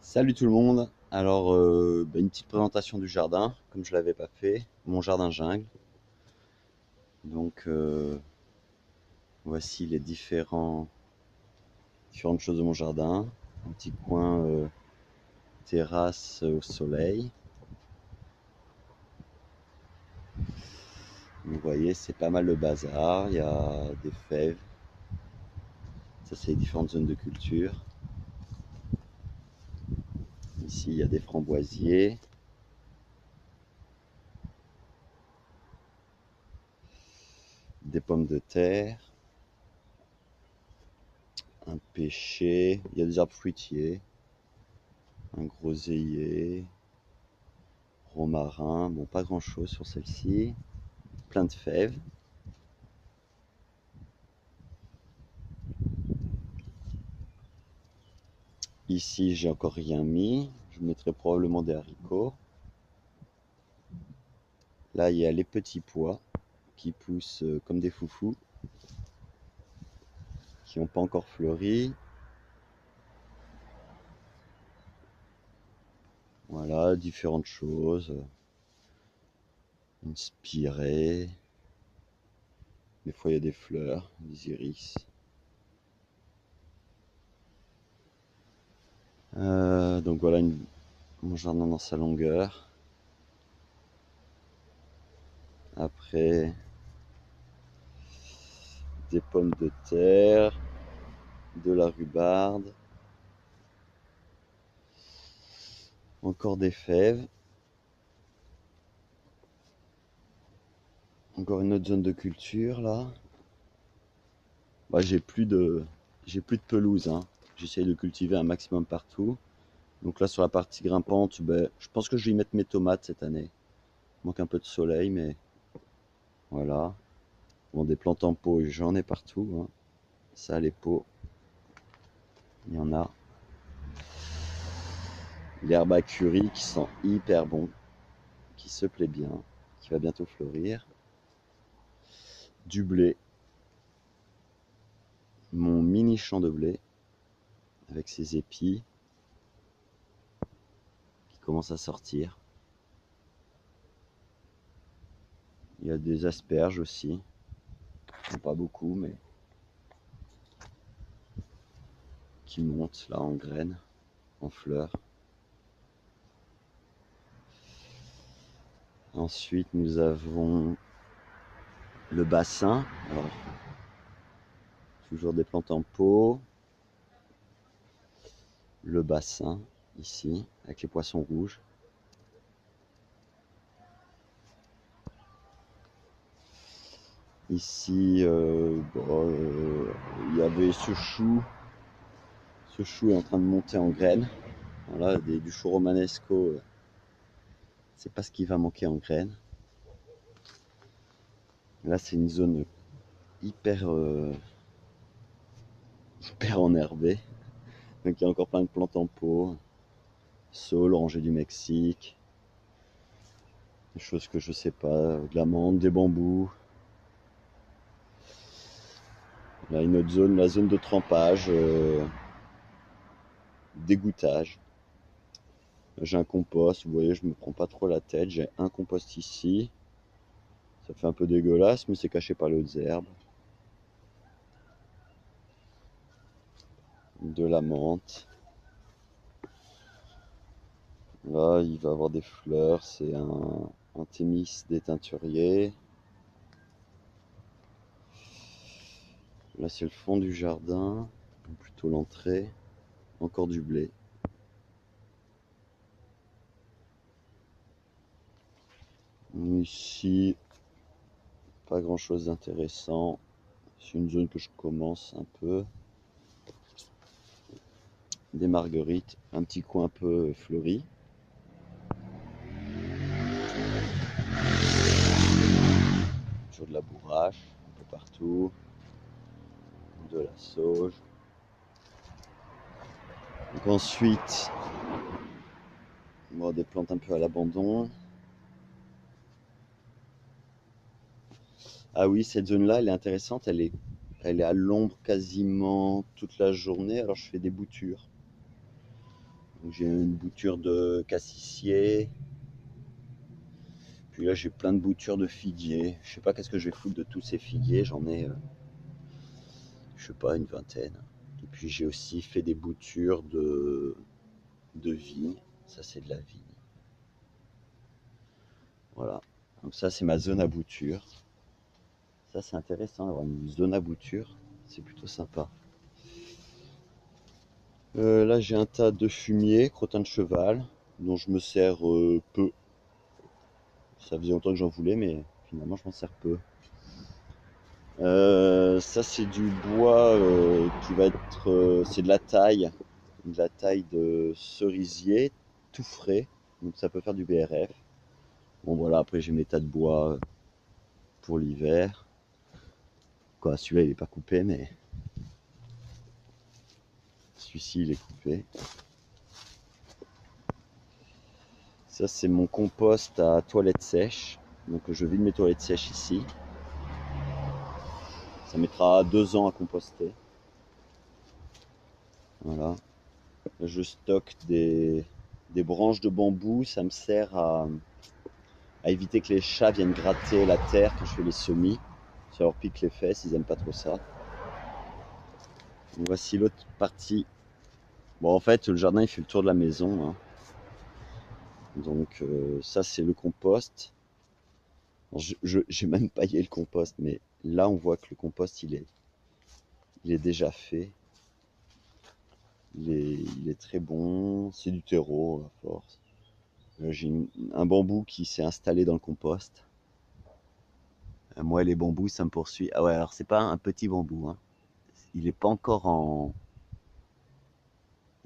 Salut tout le monde. Alors, une petite présentation du jardin, comme je l'avais pas fait, mon jardin jungle. Donc, voici les différentes choses de mon jardin. Un petit coin terrasse au soleil. Vous voyez, c'est pas mal le bazar. Il y a des fèves. Ça, c'est les différentes zones de culture. Ici, il y a des framboisiers, des pommes de terre, un pêcher. Il y a des arbres fruitiers, un groseillier, romarin, bon pas grand chose sur celle-ci, plein de fèves. Ici j'ai encore rien mis, je mettrai probablement des haricots. Là il y a les petits pois qui poussent comme des foufous, qui n'ont pas encore fleuri. Voilà, différentes choses, une spirée, des fois il y a des fleurs, des iris. Donc voilà mon jardin dans sa longueur. Après, des pommes de terre, de la rhubarbe, encore des fèves, encore une autre zone de culture là. Bah, j'ai plus de pelouse, hein. J'essaye de cultiver un maximum partout. Donc là sur la partie grimpante, je pense que je vais y mettre mes tomates cette année. Il manque un peu de soleil, mais voilà. Bon, des plantes en pot, j'en ai partout, hein. Ça, les pots, il y en a. L'herbe à curry qui sent hyper bon, qui se plaît bien, qui va bientôt fleurir. Du blé, mon mini champ de blé avec ses épis qui commencent à sortir. Il y a des asperges aussi, pas beaucoup, mais qui montent là en graines, en fleurs. Ensuite, nous avons le bassin. Alors, toujours des plantes en pot. Le bassin, ici, avec les poissons rouges. Ici, il y avait ce chou. Ce chou est en train de monter en graines. Voilà, du chou romanesco. C'est pas ce qui va manquer en graines. Là, c'est une zone hyper, hyper enherbée. Donc, il y a encore plein de plantes en pot. Saule, orangée du Mexique. Des choses que je sais pas. De la menthe, des bambous. Là, une autre zone, la zone de trempage. D'égouttage. J'ai un compost, vous voyez, je me prends pas trop la tête. J'ai un compost ici. Ça fait un peu dégueulasse, mais c'est caché par les hautes herbes. De la menthe. Là, il va avoir des fleurs. C'est un thémis des teinturiers. Là, c'est le fond du jardin, ou plutôt l'entrée. Encore du blé. Ici, pas grand chose d'intéressant. C'est une zone que je commence un peu. Des marguerites, un petit coin un peu fleuri. Toujours de la bourrache, un peu partout. De la sauge. Donc ensuite, bon, des plantes un peu à l'abandon. Ah oui, cette zone-là, elle est intéressante. Elle est à l'ombre quasiment toute la journée. Alors je fais des boutures. Donc J'ai une bouture de cassissier. Puis là, j'ai plein de boutures de figuier. Je sais pas qu'est-ce que je vais foutre de tous ces figuiers. J'en ai, je sais pas, une vingtaine. Et puis j'ai aussi fait des boutures de vigne. Ça, c'est de la vigne. Voilà. Donc ça, c'est ma zone à bouture. Ça, c'est intéressant d'avoir une zone à bouture. C'est plutôt sympa. Là, j'ai un tas de fumier, crottin de cheval, dont je me sers peu. Ça faisait longtemps que j'en voulais, mais finalement, je m'en sers peu. Ça, c'est du bois qui va être. C'est de la taille de cerisier, tout frais. Donc, ça peut faire du BRF. Bon, voilà, après, j'ai mes tas de bois pour l'hiver. Quoi, celui-là, il est pas coupé, mais celui-ci, il est coupé. Ça, c'est mon compost à toilette sèche. Donc, je vide mes toilettes sèches ici. Ça mettra 2 ans à composter. Voilà. Je stocke des branches de bambou. Ça me sert à éviter que les chats viennent gratter la terre quand je fais les semis. Ça leur pique les fesses, ils aiment pas trop ça. Donc voici l'autre partie. Bon, en fait, le jardin il fait le tour de la maison, hein. Donc ça c'est le compost. J'ai même paillé le compost, mais là on voit que le compost il est déjà fait. Il est très bon. C'est du terreau à force. J'ai un bambou qui s'est installé dans le compost. Moi, les bambous, ça me poursuit. Ah ouais, alors c'est pas un petit bambou, hein. Il est pas encore en,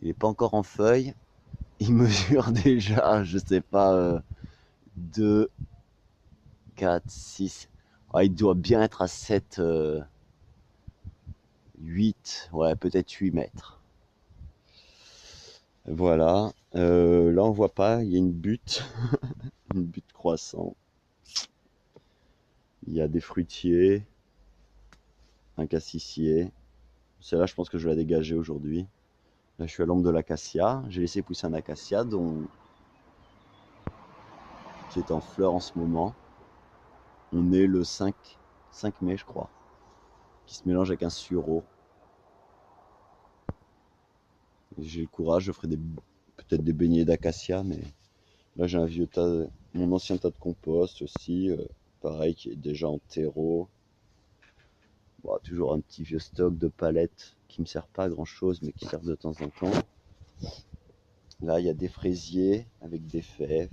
il est pas encore en feuille. Il mesure déjà, je sais pas, 2, 4, 6. Ah, il doit bien être à 7, 8, ouais, peut-être 8 mètres. Voilà. Là, on voit pas, il y a une butte, une butte croissant. Il y a des fruitiers, un cassissier. Celle-là, je pense que je vais la dégager aujourd'hui. Là, je suis à l'ombre de l'acacia. J'ai laissé pousser un acacia qui est en fleurs en ce moment. On est le 5 mai, je crois, qui se mélange avec un sureau. J'ai le courage, je ferai peut-être des beignets d'acacia, mais là j'ai un vieux tas, mon ancien tas de compost aussi, pareil, qui est déjà en terreau. Bon, toujours un petit vieux stock de palettes qui me sert pas à grand chose, mais qui servent de temps en temps. Là, il y a des fraisiers avec des fèves,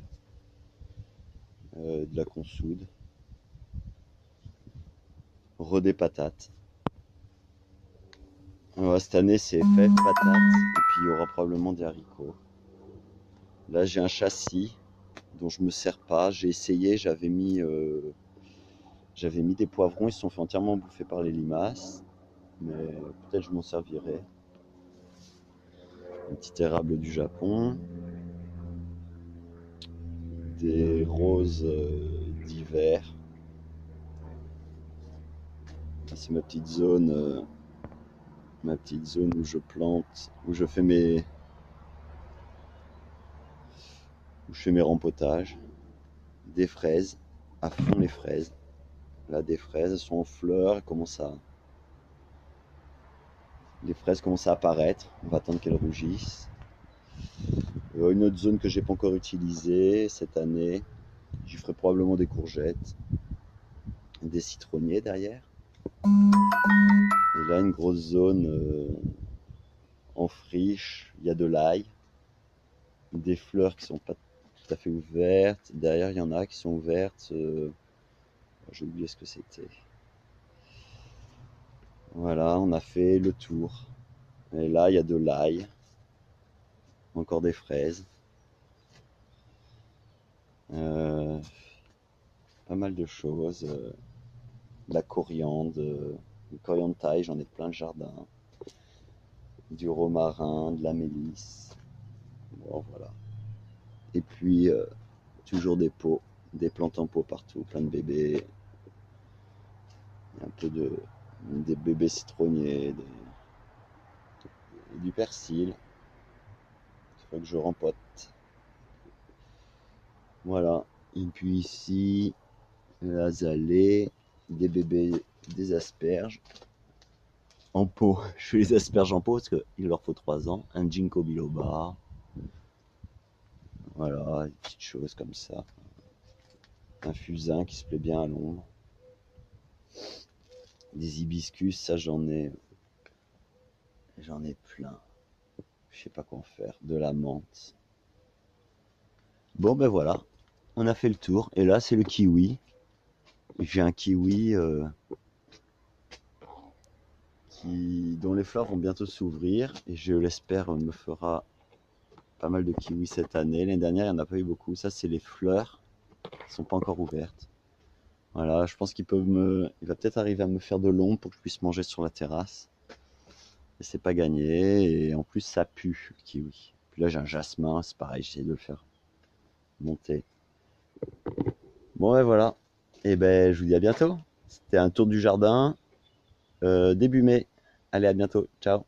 de la consoude, des patates. Ouais, cette année, c'est fèves, patates, et puis il y aura probablement des haricots. Là, j'ai un châssis dont je me sers pas. J'ai essayé, j'avais mis des poivrons, ils se sont fait entièrement bouffer par les limaces, mais peut-être je m'en servirai. Un petit érable du Japon, des roses d'hiver. C'est ma petite zone où je plante, où je fais mes rempotages. Des fraises, à fond les fraises. Là, des fraises, elles sont en fleurs, les fraises commencent à apparaître. On va attendre qu'elles rougissent. Une autre zone que j'ai pas encore utilisée cette année, j'y ferai probablement des courgettes, des citronniers derrière. Et là, une grosse zone en friche, il y a de l'ail, des fleurs qui sont pas tout à fait ouvertes. Derrière, il y en a qui sont ouvertes. J'ai oublié ce que c'était. Voilà, on a fait le tour. Et là, il y a de l'ail, encore des fraises. Euh, Pas mal de choses. De la coriandre, du coriandre thaï, j'en ai plein le jardin. Du romarin, de la mélisse. Bon, voilà. Et puis, toujours des pots, des plantes en pot partout, plein de bébés. Un peu des bébés citronniers, du persil. faut que je rempote. Voilà. Et puis ici, l'azalée, des bébés, des asperges. En pot, je fais les asperges en pot parce qu'il leur faut 3 ans. Un ginkgo biloba. Voilà, des petites choses comme ça. Un fusain qui se plaît bien à l'ombre. Des hibiscus, ça j'en ai plein. Je sais pas quoi en faire. De la menthe. Bon ben voilà, on a fait le tour. Et là c'est le kiwi. J'ai un kiwi dont les fleurs vont bientôt s'ouvrir. Et je l'espère me fera pas mal de kiwis cette année. L'année dernière il n'y en a pas eu beaucoup. Ça c'est les fleurs qui sont pas encore ouvertes. Voilà, je pense il va peut-être arriver à me faire de l'ombre pour que je puisse manger sur la terrasse. Et c'est pas gagné. Et en plus ça pue le kiwi. Puis là j'ai un jasmin, c'est pareil, j'essaie de le faire monter. Bon ben voilà. Et ben je vous dis à bientôt. C'était un tour du jardin début mai. Allez, à bientôt. Ciao.